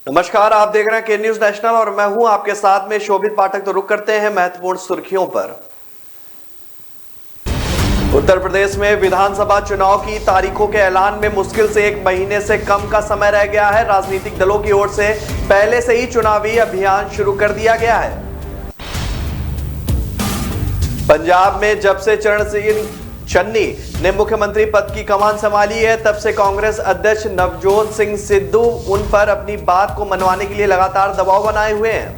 नमस्कार, आप देख रहे हैं के न्यूज नेशनल और मैं हूं आपके साथ में शोभित पाठक। तो रुक करते हैं महत्वपूर्ण सुर्खियों पर। उत्तर प्रदेश में विधानसभा चुनाव की तारीखों के ऐलान में मुश्किल से 1 महीने से कम का समय रह गया है। राजनीतिक दलों की ओर से पहले से ही चुनावी अभियान शुरू कर दिया गया है। पंजाब में जब से चरण सिंह चन्नी ने मुख्यमंत्री पद की कमान संभाली है, तब से कांग्रेस अध्यक्ष नवजोत सिंह सिद्धू उन पर अपनी बात को मनवाने के लिए लगातार दबाव बनाए हुए हैं।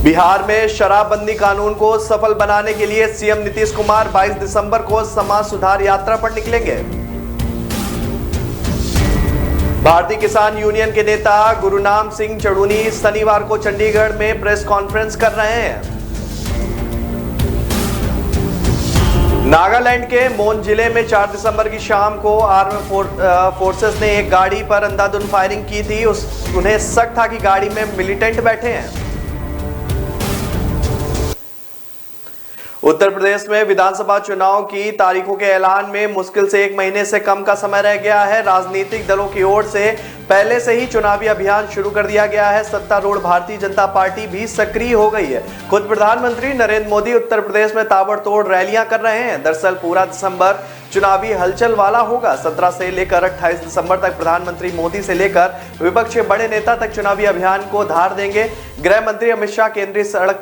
बिहार में शराबबंदी कानून को सफल बनाने के लिए सीएम नीतीश कुमार 22 दिसंबर को समाज सुधार यात्रा पर निकलेंगे। भारतीय किसान यूनियन के नेता गुरुनाम सिंह चढ़ूनी शनिवार को चंडीगढ़ में प्रेस कॉन्फ्रेंस कर रहे हैं। नागालैंड के मोन जिले में 4 दिसंबर की शाम को आर्म फोर्सेस ने एक गाड़ी पर अंधाधुंध फायरिंग की थी। उन्हें शक था कि गाड़ी में मिलिटेंट बैठे हैं। उत्तर प्रदेश में विधानसभा चुनाव की तारीखों के ऐलान में मुश्किल से 1 महीने से कम का समय रह गया है। राजनीतिक दलों की ओर से पहले से ही चुनावी अभियान शुरू कर दिया गया है। सत्तारूढ़ भारतीय जनता पार्टी भी सक्रिय हो गई है। खुद प्रधानमंत्री नरेंद्र मोदी उत्तर प्रदेश में ताबड़तोड़ रैलियां कर रहे हैं। दरअसल पूरा दिसंबर चुनावी हलचल वाला होगा। 17 से लेकर 28 दिसंबर तक प्रधानमंत्री मोदी से लेकर विपक्ष के बड़े नेता तक चुनावी अभियान को धार देंगे। गृह मंत्री अमित शाह, केंद्रीय सड़क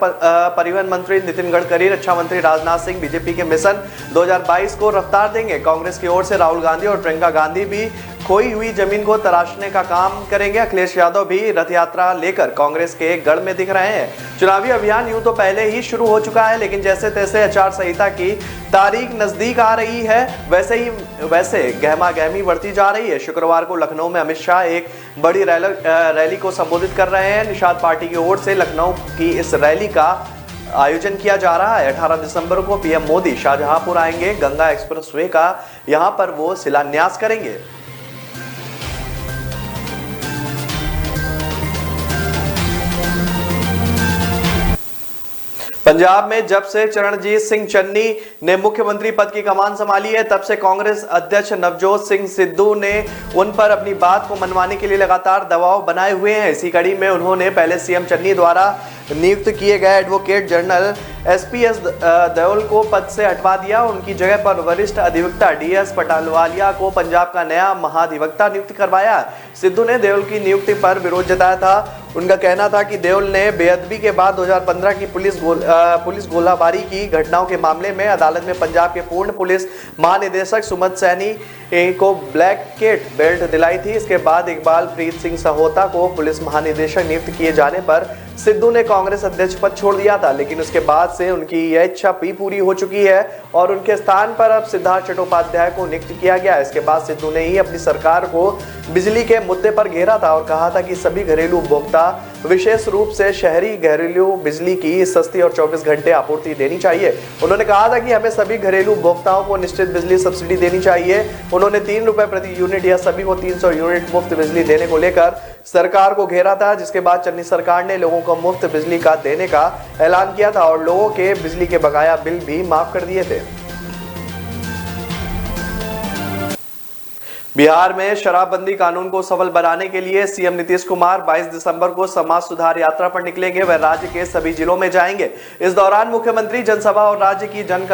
परिवहन मंत्री नितिन गडकरी, रक्षा मंत्री राजनाथ सिंह बीजेपी के मिशन 2022 को रफ्तार देंगे। कांग्रेस की ओर से राहुल गांधी और प्रियंका गांधी भी खोई हुई जमीन को तराशने का काम करेंगे। अखिलेश यादव भी रथ यात्रा लेकर कांग्रेस के गढ़ में दिख रहे हैं। चुनावी अभियान यूं तो पहले ही शुरू हो चुका है, लेकिन जैसे तैसे आचार संहिता की तारीख नजदीक आ रही है, वैसे गहमा गहमी बढ़ती जा रही है। शुक्रवार को लखनऊ में अमित शाह एक बड़ी रैली को संबोधित कर रहे हैं। निषाद पार्टी की ओर से लखनऊ की इस रैली का आयोजन किया जा रहा है। 18 दिसंबर को पीएम मोदी शाहजहांपुर आएंगे। गंगा एक्सप्रेसवे का यहां पर वो शिलान्यास करेंगे। पंजाब में जब से चरणजीत सिंह चन्नी ने मुख्यमंत्री पद की कमान संभाली है, तब से कांग्रेस अध्यक्ष नवजोत सिंह सिद्धू ने उन पर अपनी बात को मनवाने के लिए लगातार दबाव बनाए हुए हैं। इसी कड़ी में उन्होंने पहले सीएम चन्नी द्वारा नियुक्त किए गए एडवोकेट जनरल एसपीएस देओल को पद से हटवा दिया। उनकी जगह पर वरिष्ठ अधिवक्ता डीएस पटालवालिया को पंजाब का नया महाधिवक्ता नियुक्त करवाया। सिद्धू ने देओल की नियुक्ति पर विरोध जताया था। उनका कहना था कि देओल ने बेअदबी के बाद 2015 की पुलिस गोलाबारी की घटनाओं के मामले में अदालत में पंजाब के पूर्ण पुलिस महानिदेशक सुमत सैनी को ब्लैक केट बेल्ट दिलाई थी। इसके बाद इकबाल प्रीत सिंह सहोता को पुलिस महानिदेशक नियुक्त किए जाने पर सिद्धू ने कांग्रेस अध्यक्ष पद छोड़ दिया था, लेकिन उसके बाद से उनकी यह इच्छा पूरी हो चुकी है और उनके स्थान पर अब सिद्धार्थ चट्टोपाध्याय को नियुक्त किया गया। इसके बाद सिद्धू ने ही अपनी सरकार को बिजली के मुद्दे पर घेरा था और कहा था कि सभी घरेलू उपभोक्ता, विशेष रूप से शहरी घरेलू बिजली की सस्ती और 24 घंटे आपूर्ति देनी चाहिए। उन्होंने कहा था कि हमें सभी घरेलू उपभोक्ताओं को निश्चित बिजली सब्सिडी देनी चाहिए। उन्होंने 3 रुपए प्रति यूनिट या सभी को 300 यूनिट मुफ्त बिजली देने को लेकर सरकार को घेरा था, जिसके बाद चन्नी सरकार ने लोगों को मुफ्त बिजली का देने का ऐलान किया था और लोगों के बिजली के बकाया बिल भी माफ कर दिए थे। बिहार में शराबबंदी कानून को सफल बनाने के लिए सीएम नीतीश कुमार 22 दिसंबर को समाज सुधार यात्रा पर निकलेंगे। वह राज्य के सभी जिलों में जाएंगे। इस दौरान मुख्यमंत्री जनसभा और राज्य की जन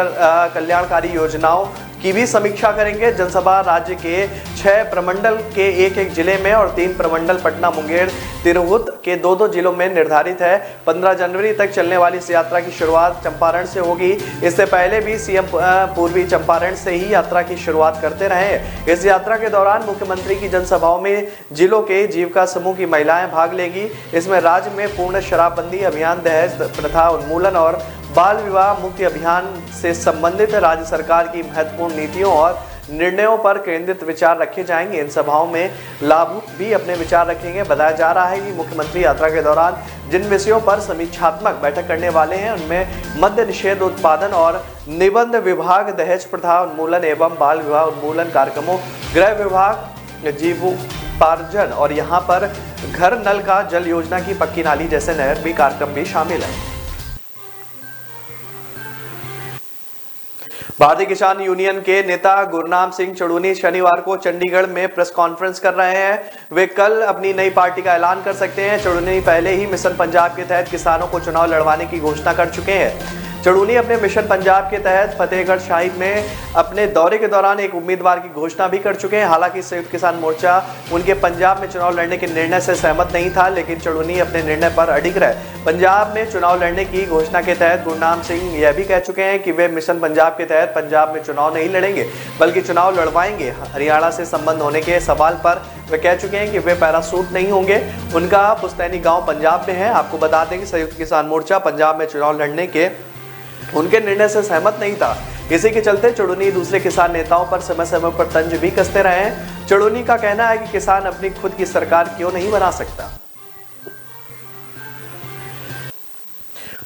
कल्याणकारी योजनाओं की भी समीक्षा करेंगे। जनसभा राज्य के 6 प्रमंडल के एक जिले में और 3 प्रमंडल पटना, मुंगेर, तिरहुत के 2 जिलों में निर्धारित है। 15 जनवरी तक चलने वाली इस यात्रा की शुरुआत चंपारण से होगी। इससे पहले भी सीएम पूर्वी चंपारण से ही यात्रा की शुरुआत करते रहे। इस यात्रा के दौरान मुख्यमंत्री की जनसभाओं में जिलों के जीविका समूह की महिलाएं भाग लेगी। इसमें राज्य में पूर्ण शराबबंदी अभियान, दहेज प्रथा उन्मूलन और बाल विवाह मुक्ति अभियान से संबंधित राज्य सरकार की महत्वपूर्ण नीतियों और निर्णयों पर केंद्रित विचार रखे जाएंगे। इन सभाओं में लाभुक भी अपने विचार रखेंगे। बताया जा रहा है कि मुख्यमंत्री यात्रा के दौरान जिन विषयों पर समीक्षात्मक बैठक करने वाले हैं, उनमें मद्य निषेध, उत्पादन और निबंध विभाग, दहेज प्रथा उन्मूलन एवं बाल विवाह उन्मूलन कार्यक्रमों, गृह विभाग, जीवोपार्जन और यहाँ पर घर नल का जल योजना की पक्की नाली जैसे नहर भी कार्यक्रम भी शामिल है। भारतीय किसान यूनियन के नेता गुरनाम सिंह चड़ूनी शनिवार को चंडीगढ़ में प्रेस कॉन्फ्रेंस कर रहे हैं। वे कल अपनी नई पार्टी का ऐलान कर सकते हैं। चड़ूनी पहले ही मिशन पंजाब के तहत किसानों को चुनाव लड़वाने की घोषणा कर चुके हैं। चड़ूनी अपने मिशन पंजाब के तहत फतेहगढ़ साहिब में अपने दौरे के दौरान एक उम्मीदवार की घोषणा भी कर चुके हैं। हालांकि संयुक्त किसान मोर्चा उनके पंजाब में चुनाव लड़ने के निर्णय से सहमत नहीं था, लेकिन चड़ूनी अपने निर्णय पर अडिग रहे। पंजाब में चुनाव लड़ने की घोषणा के तहत गुरनाम सिंह यह भी कह चुके हैं कि वे मिशन पंजाब के तहत पंजाब में चुनाव नहीं लड़ेंगे, बल्कि चुनाव लड़वाएंगे। हरियाणा से संबंध होने के सवाल पर वे कह चुके हैं कि वे पैरासूट नहीं होंगे। उनका पुस्तैनी गांव पंजाब में है। आपको बता दें कि संयुक्त किसान मोर्चा पंजाब में चुनाव लड़ने के उनके निर्णय से सहमत नहीं था। इसी के चलते चड़ूनी दूसरे किसान नेताओं पर समय समय पर तंज भी कसते रहे हैं। चड़ूनी का कहना है कि किसान अपनी खुद की सरकार क्यों नहीं बना सकता।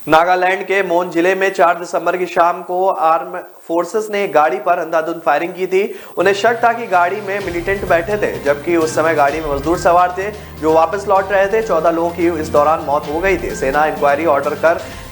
नागालैंड के मोन जिले में 4 दिसंबर की शाम को आर्म फोर्सेस ने गाड़ी पर अंधाधुंध फायरिंग की थी। उन्हें शक था कि गाड़ी में मिलिटेंट बैठे थे, जबकि उस समय गाड़ी में मजदूर सवार थे जो वापस लौट रहे थे। 14 लोगों की इस दौरान मौत हो गई थी। सेना इंक्वायरी ऑर्डर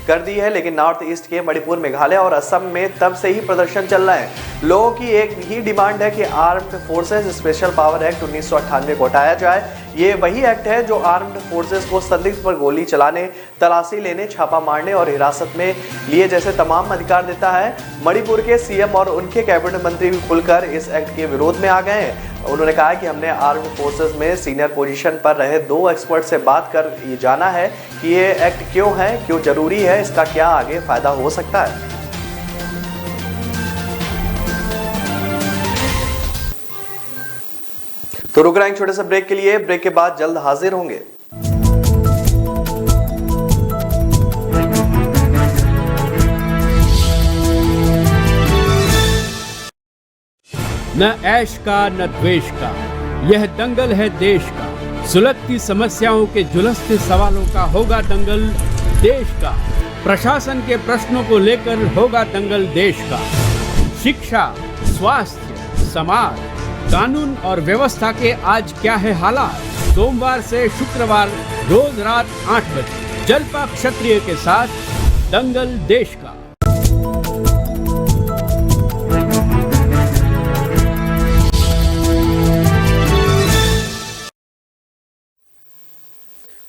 कर दी है, लेकिन नॉर्थ ईस्ट के मणिपुर, मेघालय और असम में तब से ही प्रदर्शन चल रहा है। लोगों की एक ही डिमांड है कि armed forces special power act 1998 को हटाया जाए। ये वही एक्ट है जो आर्म्ड फोर्सेस को संदिग्ध पर गोली चलाने, तलाशी लेने, छापा मारने और हिरासत में लिए जैसे तमाम अधिकार देता है। मणिपुर के सीएम और उनके कैबिनेट मंत्री भी खुलकर इस एक्ट के विरोध में आ गए हैं। उन्होंने कहा कि हमने आर्म्ड फोर्सेस में सीनियर पोजीशन पर रहे 2 एक्सपर्ट से बात कर ये जाना है कि ये एक्ट क्यों है, क्यों जरूरी है, इसका क्या आगे फायदा हो सकता है। तो रुक रहे हैं छोटे से ब्रेक के लिए। ब्रेक के बाद जल्द हाजिर होंगे। न ऐश का न द्वेष का, यह दंगल है देश का। सुलगती समस्याओं के जुलसते सवालों का होगा दंगल देश का। प्रशासन के प्रश्नों को लेकर होगा दंगल देश का। शिक्षा, स्वास्थ्य, समाज, कानून और व्यवस्था के आज क्या है हालात। सोमवार से शुक्रवार रोज रात 8 बजे जलपा क्षत्रिय के साथ दंगल देश का।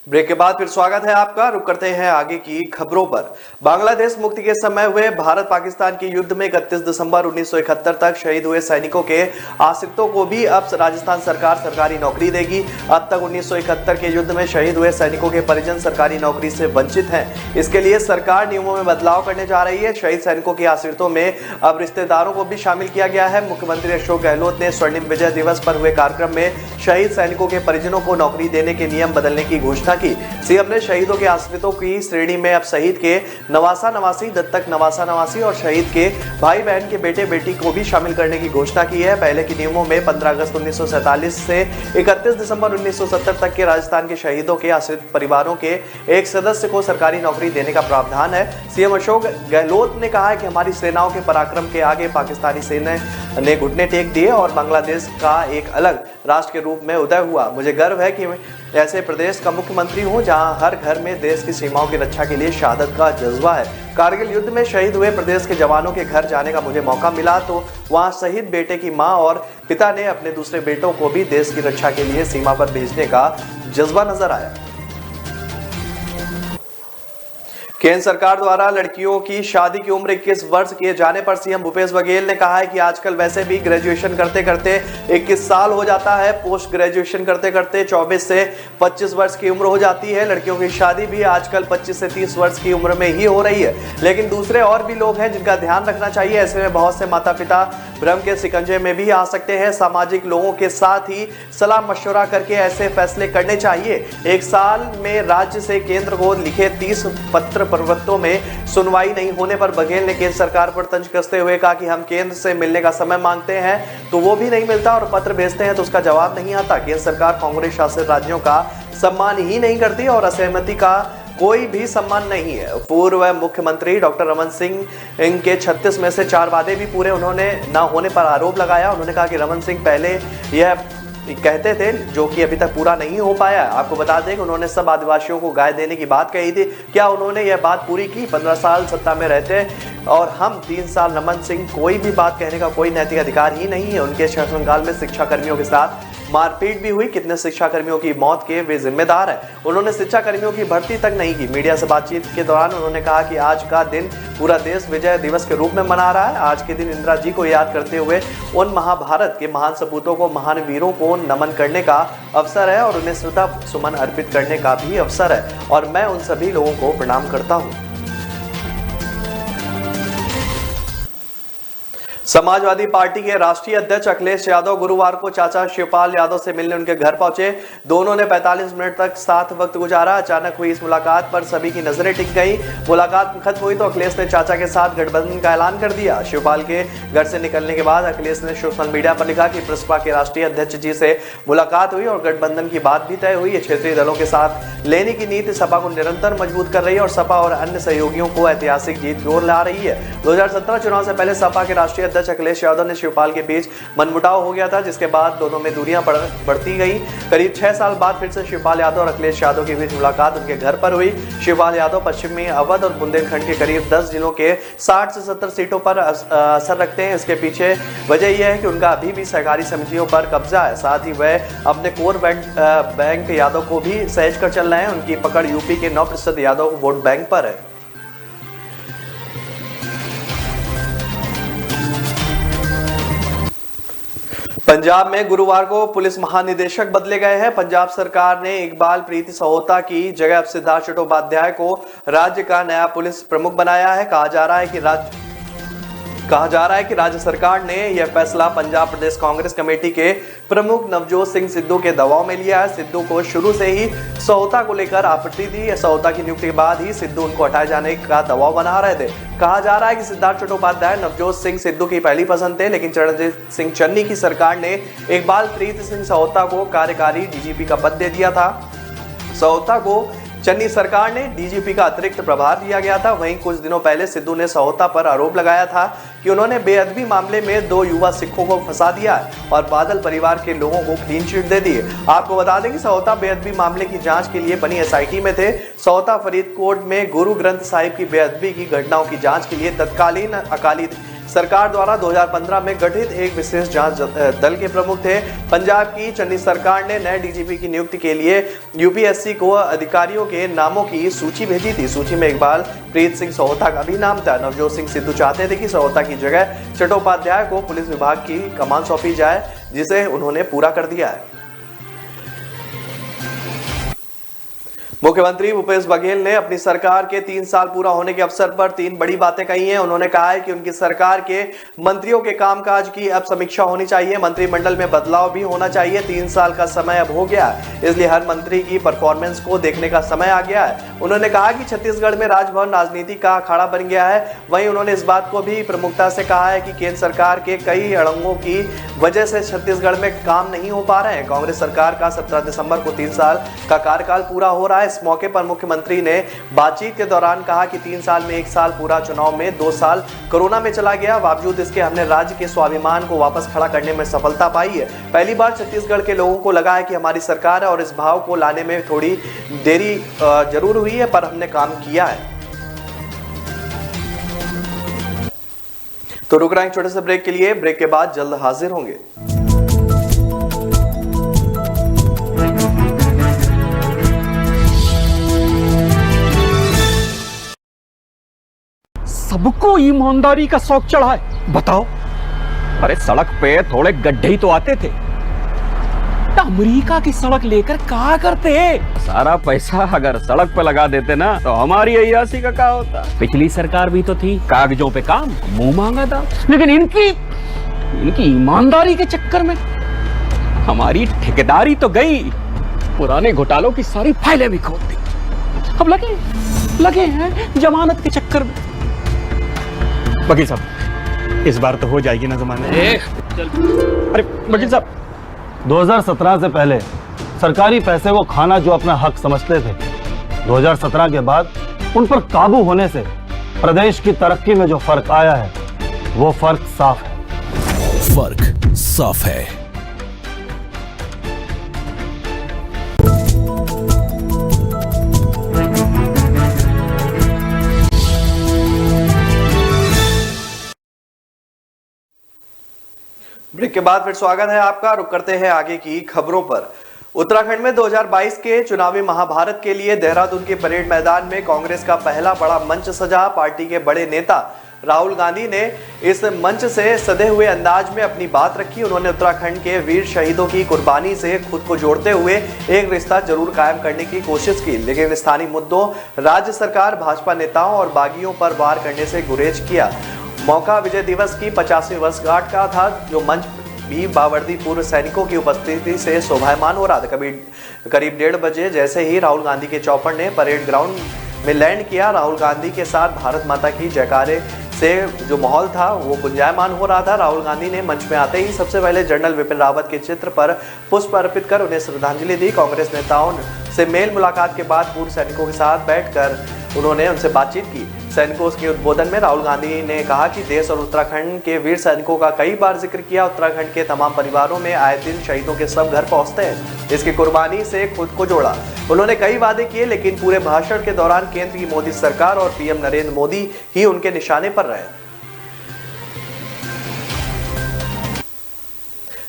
ब्रेक के बाद फिर स्वागत है आपका। रुक करते हैं आगे की खबरों पर। बांग्लादेश मुक्ति के समय हुए भारत पाकिस्तान के युद्ध में 31 दिसंबर 1971 तक शहीद हुए सैनिकों के आश्रितों को भी अब राजस्थान सरकार सरकारी नौकरी देगी। अब तक 1971 के युद्ध में शहीद हुए सैनिकों के परिजन सरकारी नौकरी से वंचित हैं। इसके लिए सरकार नियमों में बदलाव करने जा रही है। शहीद सैनिकों के आश्रितों में अब रिश्तेदारों को भी शामिल किया गया है। मुख्यमंत्री अशोक गहलोत ने स्वर्णिम विजय दिवस पर हुए कार्यक्रम में शहीद सैनिकों के परिजनों को नौकरी देने के नियम बदलने की घोषणा की। सीएम ने शहीदों के आश्रितों की श्रेणी में अब शहीद के नवासा नवासी, दत्तक नवासा नवासी और शहीद के भाई बहन के बेटे बेटी को भी शामिल करने की घोषणा की है। पहले के नियमों में 15 अगस्त 1947 से 31 दिसंबर 1970 तक के राजस्थान के शहीदों के आश्रित परिवारों के एक सदस्य को सरकारी नौकरी देने का प्रावधान है। सीएम अशोक गहलोत ने कहा है कि हमारी सेनाओं के पराक्रम के आगे पाकिस्तानी सेना ने घुटने टेक दिए और बांग्लादेश का एक अलग राष्ट्र के रूप में उदय हुआ। मुझे गर्व है कि ऐसे प्रदेश का मुख्यमंत्री हूं जहां हर घर में देश की सीमाओं की रक्षा के लिए शहादत का जज्बा है। कारगिल युद्ध में शहीद हुए प्रदेश के जवानों के घर जाने का मुझे मौका मिला तो वहां शहीद बेटे की मां और पिता ने अपने दूसरे बेटों को भी देश की रक्षा के लिए सीमा पर भेजने का जज्बा नजर आया। केंद्र सरकार द्वारा लड़कियों की शादी की उम्र 21 वर्ष किए जाने पर सीएम भूपेश बघेल ने कहा है कि आजकल वैसे भी ग्रेजुएशन करते करते 21 साल हो जाता है। पोस्ट ग्रेजुएशन करते करते 24 से 25 वर्ष की उम्र हो जाती है। लड़कियों की शादी भी आजकल 25 से 30 वर्ष की उम्र में ही हो रही है। लेकिन दूसरे और भी लोग हैं जिनका ध्यान रखना चाहिए। ऐसे में बहुत से माता पिता भ्रम के शिकंजे में भी आ सकते हैं। सामाजिक लोगों के साथ ही सलाह मशवरा करके ऐसे फैसले करने चाहिए। एक साल में राज्य से केंद्र को लिखे 30 पत्र प्रवक्तों में सुनवाई नहीं होने पर बघेल ने केंद्र सरकार पर तंज कसते हुए कहा कि हम केंद्र से मिलने का समय मांगते हैं तो वो भी नहीं मिलता और पत्र भेजते हैं तो उसका जवाब नहीं आता। केंद्र सरकार कांग्रेस शासित राज्यों का सम्मान ही नहीं करती और असहमति का कोई भी सम्मान नहीं है। पूर्व मुख्यमंत्री डॉक्टर रमन सिंह इनके 36 में से 4 वादे भी पूरे उन्होंने न होने पर आरोप लगाया। उन्होंने कहा कि रमन सिंह पहले यह कहते थे, जो कि अभी तक पूरा नहीं हो पाया। आपको बता दें कि उन्होंने सब आदिवासियों को गाय देने की बात कही थी। क्या उन्होंने यह बात पूरी की? 15 साल सत्ता में रहते और हम 3 साल नमन सिंह, कोई भी बात कहने का कोई नैतिक अधिकार ही नहीं है। उनके शासनकाल में शिक्षा कर्मियों के साथ मारपीट भी हुई। कितने शिक्षा कर्मियों की मौत के वे जिम्मेदार हैं। उन्होंने शिक्षा कर्मियों की भर्ती तक नहीं की। मीडिया से बातचीत के दौरान उन्होंने कहा कि आज का दिन पूरा देश विजय दिवस के रूप में मना रहा है। आज के दिन इंदिरा जी को याद करते हुए उन महाभारत के महान सपूतों को, महान वीरों को नमन करने का अवसर है और उन्हें श्रद्धा सुमन अर्पित करने का भी अवसर है और मैं उन सभी लोगों को प्रणाम करता हूँ। समाजवादी पार्टी के राष्ट्रीय अध्यक्ष अखिलेश यादव गुरुवार को चाचा शिवपाल यादव से मिलने उनके घर पहुंचे। दोनों ने 45 मिनट तक साथ वक्त गुजारा। अचानक हुई इस मुलाकात पर सभी की नजरें टिक गई। मुलाकात खत्म हुई तो अखिलेश ने चाचा के साथ गठबंधन का ऐलान कर दिया। शिवपाल के घर से निकलने के बाद अखिलेश ने सोशल मीडिया पर लिखा कि प्रसपा के राष्ट्रीय अध्यक्ष जी से मुलाकात हुई और गठबंधन की बात भी तय हुई। क्षेत्रीय दलों के साथ लेने की नीति सपा को निरंतर मजबूत कर रही है और सपा और अन्य सहयोगियों को ऐतिहासिक जीत की ओर ला रही है। 2017 चुनाव से पहले सपा के राष्ट्रीय अध्यक्ष अखिलेश यादव ने शिवपाल के बीच मनमुटाव हो गया था, जिसके बाद दोनों में दूरियां बढ़ती गई। करीब 6 साल बाद फिर से शिवपाल यादव और अखिलेश यादव के बीच मुलाकात उनके घर पर हुई। शिवपाल यादव पश्चिमी अवध और बुंदेलखंड के करीब 10 जिलों के 60 से 70 सीटों पर असर रखते हैं। इसके पीछे वजह यह है कि उनका अभी भी सहकारी समितियों पर कब्जा है। साथ ही वह अपने कोर बैंक यादव को भी सहेज कर चल रहे हैं। उनकी पकड़ यूपी के 9% यादव वोट बैंक पर है। पंजाब में गुरुवार को पुलिस महानिदेशक बदले गए हैं। पंजाब सरकार ने इकबाल प्रीति सहोता की जगह अब सिद्धार्थ चट्टोपाध्याय को राज्य का नया पुलिस प्रमुख बनाया है। कहा जा रहा है कि राज्य सरकार ने यह फैसला पंजाब प्रदेश कांग्रेस कमेटी के प्रमुख नवजोत सिंह सिद्धू के दबाव में लिया है। सिद्धू को शुरू से ही सहोता को लेकर आपत्ति थी। सहोता की नियुक्ति के बाद ही सिद्धू उनको हटाए जाने का दबाव बना रहे थे। कहा जा रहा है कि सिद्धार्थ चट्टोपाध्याय नवजोत सिंह सिद्धू की पहली पसंद थे, लेकिन चरणजीत सिंह चन्नी की सरकार ने इकबाल प्रीति सिंह सहोता को कार्यकारी डीजीपी का पद दे दिया था। सहोता को चन्नी सरकार ने डीजीपी का अतिरिक्त प्रभार दिया गया था। वहीं कुछ दिनों पहले सिद्धू ने सहोता पर आरोप लगाया था कि उन्होंने बेअदबी मामले में 2 युवा सिखों को फंसा दिया है और बादल परिवार के लोगों को क्लीन चिट दे दी है। आपको बता दें कि सहोता बेअदबी मामले की जांच के लिए बनी एसआईटी में थे। सहोता फरीदकोट में गुरु ग्रंथ साहिब की बेअदबी की घटनाओं की जांच के लिए तत्कालीन अकाली सरकार द्वारा 2015 में गठित एक विशेष जांच दल के प्रमुख थे। पंजाब की चन्नी सरकार ने नए डीजीपी की नियुक्ति के लिए यूपीएससी को अधिकारियों के नामों की सूची भेजी थी। सूची में इकबाल प्रीत सिंह सहोता का भी नाम था। नवजोत सिंह सिद्धू चाहते थे कि सहोता की जगह चट्टोपाध्याय को पुलिस विभाग की कमान सौंपी जाए, जिसे उन्होंने पूरा कर दिया है। मुख्यमंत्री भूपेश बघेल ने अपनी सरकार के 3 साल पूरा होने के अवसर पर 3 बड़ी बातें कही हैं। उन्होंने कहा है कि उनकी सरकार के मंत्रियों के कामकाज की अब समीक्षा होनी चाहिए, मंत्रिमंडल में बदलाव भी होना चाहिए। 3 साल का समय अब हो गया, इसलिए हर मंत्री की परफॉर्मेंस को देखने का समय आ गया है। उन्होंने कहा कि छत्तीसगढ़ में राजभवन राजनीति का अखाड़ा बन गया है। वहीं उन्होंने इस बात को भी प्रमुखता से कहा है कि केंद्र सरकार के कई अड़ंगों की वजह से छत्तीसगढ़ में काम नहीं हो पा रहे हैं। कांग्रेस सरकार का 17 दिसंबर को 3 साल का कार्यकाल पूरा हो रहा है। इस मौके पर मुख्यमंत्री ने बातचीत के दौरान कहा कि 3 साल में 1 साल पूरा चुनाव में, 2 साल कोरोना में चला गया। बावजूद इसके हमने राज्य के स्वाभिमान को वापस खड़ा करने में सफलता पाई है। पहली बार छत्तीसगढ़ के लोगों को लगा है कि हमारी सरकार है और इस भाव को लाने में थोड़ी देरी जरूर हुई है, पर हमने काम किया है। तो रुक रहे हैं छोटे से ब्रेक के लिए। ब्रेक के बाद जल्द हाजिर होंगे। सबको ईमानदारी का शौक चढ़ा है। बताओ, अरे सड़क पे थोड़े गड्ढे ही तो आते थे। अमेरिका की सड़क लेकर क्या करते? सारा पैसा अगर सड़क पे लगा देते ना तो हमारी अय्यासी का क्या होता। पिछली सरकार भी तो थी, कागजों पे काम, मुंह मांगा था। लेकिन इनकी ईमानदारी के चक्कर में हमारी ठेकेदारी तो गई, पुराने घोटालों की सारी फाइलें भी खोल दी। अब लगे हैं जमानत के चक्कर में। वकील साहब, इस बार तो हो जाएगी ना जमानत? अरे वकील साहब, 2017 से पहले सरकारी पैसे को खाना जो अपना हक समझते थे, 2017 के बाद उन पर काबू होने से प्रदेश की तरक्की में जो फर्क आया है, वो फर्क साफ है। फर्क साफ है। ब्रेक के बाद फिर स्वागत है आपका। रुक करते हैं आगे की खबरों पर। उत्तराखंड में 2022 के चुनावी महाभारत के लिए देहरादून के परेड मैदान में कांग्रेस का पहला बड़ा मंच सजा। पार्टी के बड़े नेता राहुल गांधी ने इस मंच से सधे हुए अंदाज में अपनी बात रखी। उन्होंने उत्तराखंड के वीर शहीदों की कुर्बानी से खुद को जोड़ते हुए एक रिश्ता जरूर कायम करने की कोशिश की, लेकिन स्थानीय मुद्दों, राज्य सरकार, भाजपा नेताओं और बागियों पर वार करने से गुरेज किया। मौका विजय दिवस की 50वीं वर्षगांठ का था, जो मंच भी बावर्दी पूर्व सैनिकों की उपस्थिति से शोभायमान हो रहा था। करीब 1:30 बजे जैसे ही राहुल गांधी के चौपर ने परेड ग्राउंड में लैंड किया, राहुल गांधी के साथ भारत माता की जयकारे से जो माहौल था वो गुंजायमान हो रहा था। राहुल गांधी ने मंच में आते ही सबसे पहले जनरल विपिन रावत के चित्र पर पुष्प अर्पित कर उन्हें श्रद्धांजलि दी। कांग्रेस नेताओं से मेल मुलाकात के बाद पूर्व सैनिकों के साथ बैठकर उन्होंने उनसे बातचीत की। सैनिकों के उद्बोधन में राहुल गांधी ने कहा कि देश और उत्तराखंड के वीर सैनिकों का कई बार जिक्र किया। उत्तराखंड के तमाम परिवारों में आए दिन शहीदों के सब घर पहुंचते हैं। इसकी कुर्बानी से खुद को जोड़ा। उन्होंने कई वादे किए, लेकिन पूरे भाषण के दौरान केंद्र की मोदी सरकार और पीएम नरेंद्र मोदी ही उनके निशाने पर रहे।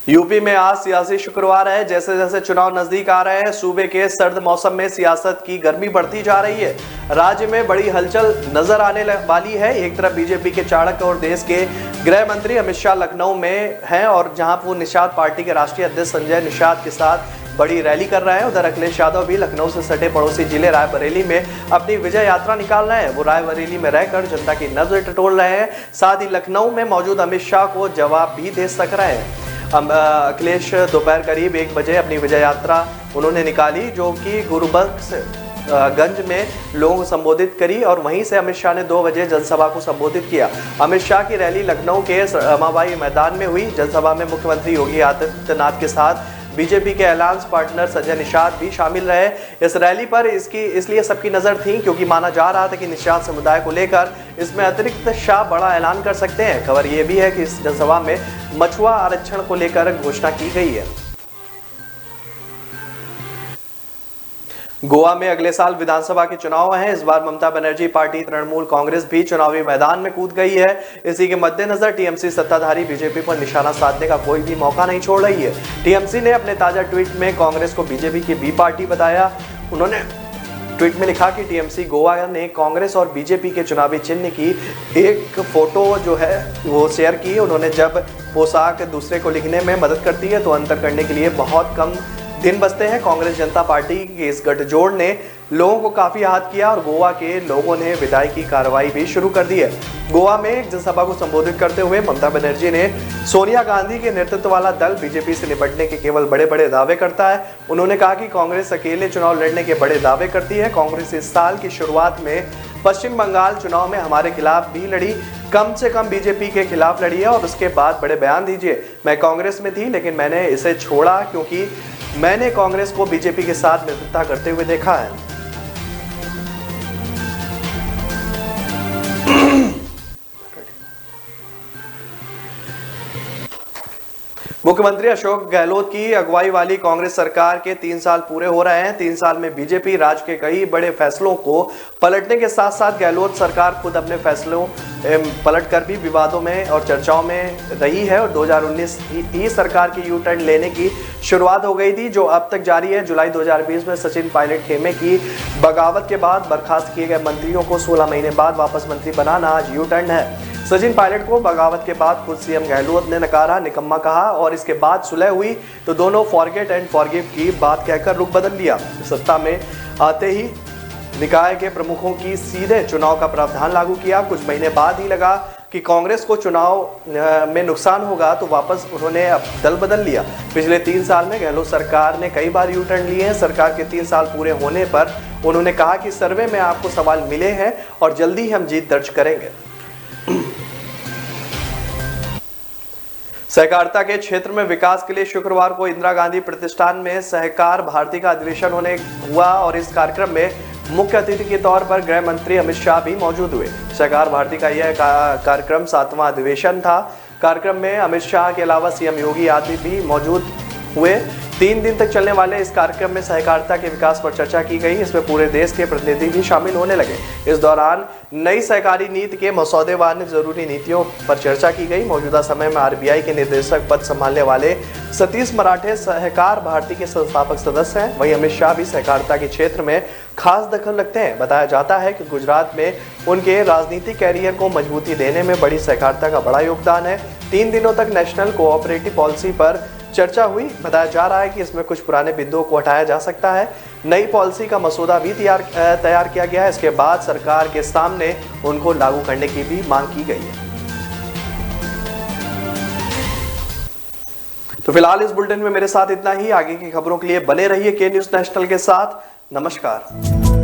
यूपी में आज सियासी शुक्रवार है। जैसे जैसे चुनाव नजदीक आ रहे हैं, सूबे के सर्द मौसम में सियासत की गर्मी बढ़ती जा रही है। राज्य में बड़ी हलचल नजर आने वाली है। एक तरफ बीजेपी के चाणक्य और देश के गृह मंत्री अमित शाह लखनऊ में हैं, और जहां वो निषाद पार्टी के राष्ट्रीय अध्यक्ष संजय निषाद के साथ बड़ी रैली कर रहे हैं। उधर अखिलेश यादव भी लखनऊ से सटे पड़ोसी जिले रायबरेली में अपनी विजय यात्रा निकाल रहे हैं। वो रायबरेली में रहकर जनता की नजर टटोल रहे हैं, साथ ही लखनऊ में मौजूद अमित शाह को जवाब भी दे सक रहे हैं। अखिलेश दोपहर करीब 1 बजे अपनी विजय यात्रा उन्होंने निकाली, जो कि गुरुबख्शगंज में लोगों को संबोधित करी, और वहीं से अमित शाह ने 2 बजे जनसभा को संबोधित किया। अमित शाह की रैली लखनऊ के रमाबाई मैदान में हुई। जनसभा में मुख्यमंत्री योगी आदित्यनाथ के साथ बीजेपी के अलायंस पार्टनर संजय निषाद भी शामिल रहे। इस रैली पर इसलिए सबकी नजर थी क्योंकि माना जा रहा था कि निषाद समुदाय को लेकर इसमें अतिरिक्त शाह बड़ा ऐलान कर सकते हैं। खबर यह भी है कि इस जनसभा में मछुआ आरक्षण को लेकर घोषणा की गई है। गोवा में अगले साल विधानसभा के चुनाव हैं। इस बार ममता बनर्जी पार्टी तृणमूल कांग्रेस भी चुनावी मैदान में कूद गई है। इसी के मद्देनजर टीएमसी सत्ताधारी बीजेपी पर निशाना साधने का कोई भी मौका नहीं छोड़ रही है। टीएमसी ने अपने ताजा ट्वीट में कांग्रेस को बीजेपी की बी पार्टी बताया। उन्होंने ट्वीट में लिखा कि टीएमसी गोवा ने कांग्रेस और बीजेपी के चुनावी चिन्ह की एक फोटो जो है वो शेयर की। उन्होंने जब पोशाक दूसरे को लिखने में मदद करती है तो अंतर करने के लिए बहुत कम दिन बचते हैं। कांग्रेस जनता पार्टी के इस गठजोड़ ने लोगों को काफी आहत किया और गोवा के लोगों ने विदाई की कार्रवाई भी शुरू कर दी है। गोवा में एक जनसभा को संबोधित करते हुए ममता बनर्जी ने सोनिया गांधी के नेतृत्व वाला दल बीजेपी से निपटने के केवल बड़े बड़े दावे करता है। उन्होंने कहा कि कांग्रेस अकेले चुनाव लड़ने के बड़े दावे करती है। कांग्रेस इस साल की शुरुआत में पश्चिम बंगाल चुनाव में हमारे खिलाफ भी लड़ी, कम से कम बीजेपी के खिलाफ लड़ी है, और उसके बाद बड़े बयान दीजिए। मैं कांग्रेस में थी, लेकिन मैंने इसे छोड़ा क्योंकि मैंने कांग्रेस को बीजेपी के साथ मित्रता करते हुए देखा है। मुख्यमंत्री अशोक गहलोत की अगुवाई वाली कांग्रेस सरकार के 3 साल पूरे हो रहे हैं। 3 साल में बीजेपी राज्य के कई बड़े फैसलों को पलटने के साथ साथ गहलोत सरकार खुद अपने फैसलों पलटकर भी विवादों में और चर्चाओं में रही है। और 2019 ही सरकार की यू टर्न लेने की शुरुआत हो गई थी, जो अब तक जारी है। जुलाई 2020 में सचिन पायलट खेमे की बगावत के बाद बर्खास्त किए गए मंत्रियों को 16 महीने बाद वापस मंत्री बनाना आज यू टर्न है। सचिन पायलट को बगावत के बाद खुद सीएम गहलोत ने नकारा, निकम्मा कहा, और इसके बाद सुलह हुई तो दोनों फॉरगेट एंड फॉरगिव की बात कहकर रुख बदल लिया। सत्ता में आते ही निकाय के प्रमुखों की सीधे चुनाव का प्रावधान लागू किया। कुछ महीने बाद ही लगा कि कांग्रेस को चुनाव में नुकसान होगा तो वापस उन्होंने अब दल बदल लिया। पिछले 3 साल में गहलोत सरकार ने कई बार यू टर्न लिए हैं। सरकार के 3 साल पूरे होने पर उन्होंने कहा कि सर्वे में आपको सवाल मिले हैं और जल्दी ही हम जीत दर्ज करेंगे। सहकारिता के क्षेत्र में विकास के लिए शुक्रवार को इंदिरा गांधी प्रतिष्ठान में सहकार भारती का अधिवेशन हुआ और इस कार्यक्रम में मुख्य अतिथि के तौर पर गृह मंत्री अमित शाह भी मौजूद हुए। सहकार भारती का यह कार्यक्रम 7वां अधिवेशन था। कार्यक्रम में अमित शाह के अलावा सीएम योगी आदित्यनाथ भी मौजूद हुए। 3 दिन तक चलने वाले इस कार्यक्रम में सहकारिता के विकास पर चर्चा की गई। इसमें पूरे देश के प्रतिनिधि भी शामिल होने लगे। इस दौरान नई सहकारी नीति के मसौदे व अन्य जरूरी नीतियों पर चर्चा की गई। मौजूदा समय में आरबीआई के निदेशक पद संभालने वाले सतीश मराठे सहकार भारती के संस्थापक सदस्य हैं। वहीं अमित शाह भी सहकारिता के क्षेत्र में खास दखल रखते हैं। बताया जाता है कि गुजरात में उनके राजनीतिक कैरियर को मजबूती देने में बड़ी सहकारिता का बड़ा योगदान है। 3 दिनों तक नेशनल कोऑपरेटिव पॉलिसी पर चर्चा हुई। बताया जा रहा है कि इसमें कुछ पुराने बिंदुओं को हटाया जा सकता है। नई पॉलिसी का मसौदा भी तैयार किया गया है। इसके बाद सरकार के सामने उनको लागू करने की भी मांग की गई है। तो फिलहाल इस बुलेटिन में मेरे साथ इतना ही। आगे की खबरों के लिए बने रहिए के न्यूज़ नेशनल के साथ। नमस्कार।